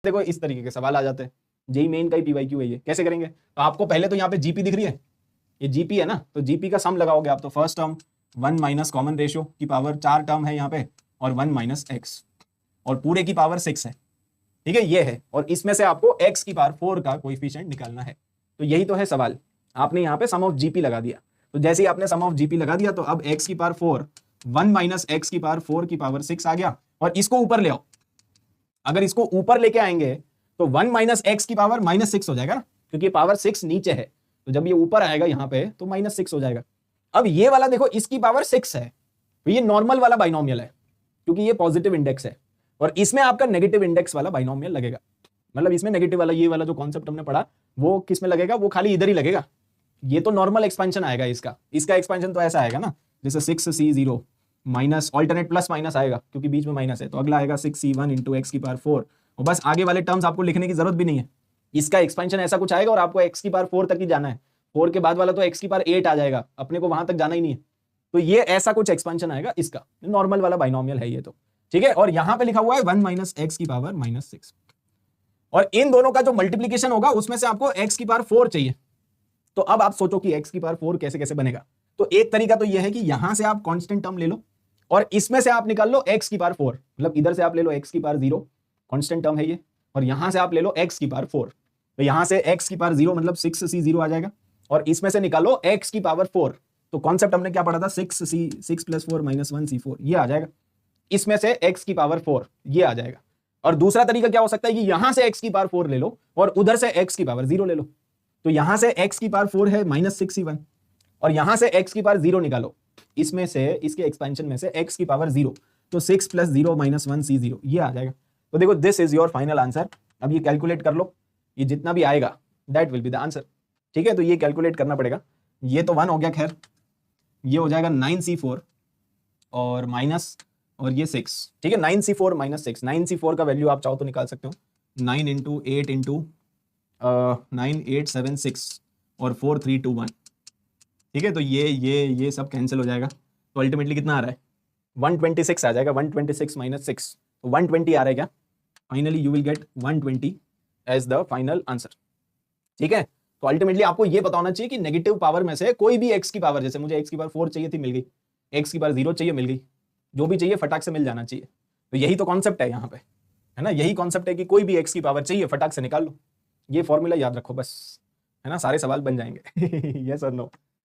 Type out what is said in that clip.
देखो इस तरीके के सवाल आ जाते हैं। जेई मेन का ही पीवाईक्यू है ये। कैसे करेंगे? तो आपको पहले तो यहाँ पे जीपी दिख रही है, ये जीपी है ना, तो जीपी का सम लगाओगे आप। तो first term 1 minus common ratio की पावर 4 टर्म है यहाँ पे, और 1 माइनस एक्स, और पूरे की पावर 6 है। ठीक है, ये है, और इसमें से आपको x की पावर 4 का कोएफिशिएंट निकालना है। तो यही तो है सवाल। आपने यहाँ पे सम ऑफ जीपी लगा दिया, तो जैसे ही आपने सम ऑफ जीपी लगा दिया तो अब x की पावर 4 1 माइनस एक्स की पावर 4 की पावर 6 आ गया, और इसको ऊपर ले आओ। अगर इसको ऊपर लेके आएंगे तो 1 माइनस एक्स की पावर -6 हो जाएगा ना, क्योंकि पावर 6 नीचे है, तो जब ये ऊपर आएगा यहाँ पे तो -6 हो जाएगा। अब ये वाला देखो, इसकी पावर 6 है, तो ये नॉर्मल वाला बाइनोमियल है, क्योंकि ये पॉजिटिव इंडेक्स है, और इसमें आपका नेगेटिव इंडेक्स वाला बाइनोमियल लगेगा। मतलब इसमें नेगेटिव वाला, ये वाला जो कॉन्सेप्ट हमने पढ़ा, वो किस में लगेगा? वो खाली इधर ही लगेगा। ये तो नॉर्मल एक्सपेंशन आएगा इसका एक्सपेंशन तो ऐसा आएगा ना, जैसे 6c0 minus alternate plus minus आएगा, क्योंकि बीच में माइनस है, तो अगला आएगा 6c1 इंटू एक्स की पावर 4, और बस आगे वाले टर्म्स आपको लिखने की जरूरत भी नहीं है। इसका एक्सपेंशन ऐसा कुछ आएगा, और आपको एक्स की पावर 4 तक ही जाना है। 4 के बाद वाला तो एक्स की पावर 8 आ जाएगा, अपने को वहां तक जाना ही नहीं है। तो ये ऐसा कुछ एक्सपेंशन आएगा, इसका नॉर्मल वाला बाइनोमियल है ये तो। ठीक है, और यहां पे लिखा हुआ है 1 माइनस एक्स की पावर -6, और इन दोनों का जो मल्टीप्लीकेशन होगा उसमें से आपको एक्स की पावर 4 चाहिए। तो अब आप सोचो कि एक्स की पावर 4 कैसे कैसे बनेगा। तो एक तरीका तो यह है कि यहां से आप कांस्टेंट टर्म ले लो, और इसमें से आप निकाल लो एक्स की पावर 4, मतलब इधर से आप ले लो एक्स की पावर 0, कांस्टेंट टर्म है ये, और यहां से आप ले लो एक्स की पावर 4, तो यहां से एक्स की पावर 0 मतलब 6c0 आ जाएगा, और इसमें से निकालो एक्स की पावर 4। तो कॉन्सेप्ट हमने क्या पढ़ा था? 6 + 4 - 1c4, ये आ जाएगा। इसमें से एक्स की पावर 4 ये आ जाएगा। और दूसरा तरीका क्या हो सकता है कि यहां से एक्स की पावर 4 ले लो, और उधर से एक्स की पावर 0 ले लो। तो यहां से एक्स की पावर 4 है -6c1, और यहां से एक्स की पावर 0 निकालो, इसमें से, इसके एक्सपेंशन में से एक्स की पावर 0, तो 6 + 0 - 1c0 ये आ जाएगा। तो देखो, this is your final answer. अब ये कैलकुलेट कर लो, ये जितना भी आएगा that will be the answer. ठीक है, तो ये कैलकुलेट करना पड़ेगा। ये तो 1 हो गया, खैर ये हो जाएगा 9c4 और माइनस, और ये 6। ठीक है, 9c4 - 6, 9c4 का वैल्यू आप चाहो तो निकाल सकते हो, 9 × 8 × 9876 और 4321। ठीक है, तो ये सब कैंसिल हो जाएगा, तो अल्टीमेटली कितना आ रहा है? 126 आ जाएगा। 126 - 6, तो 120 आ रहा है क्या? Finally you will get 120 as the final answer. ठीक है, तो अल्टीमेटली आपको ये पता होना चाहिए कि नेगेटिव पावर में से कोई भी एक्स की पावर, जैसे मुझे एक्स की पावर 4 चाहिए थी, मिल गई, एक्स की पावर 0 चाहिए, मिल गई, जो भी चाहिए फटाक से मिल जाना चाहिए। तो यही तो कॉन्सेप्ट है यहाँ पे, है ना, यही कॉन्सेप्ट है कि कोई भी एक्स की पावर चाहिए फटाक से निकाल लो। ये फॉर्मूला याद रखो बस, है ना, सारे सवाल बन जाएंगे। यस और नो?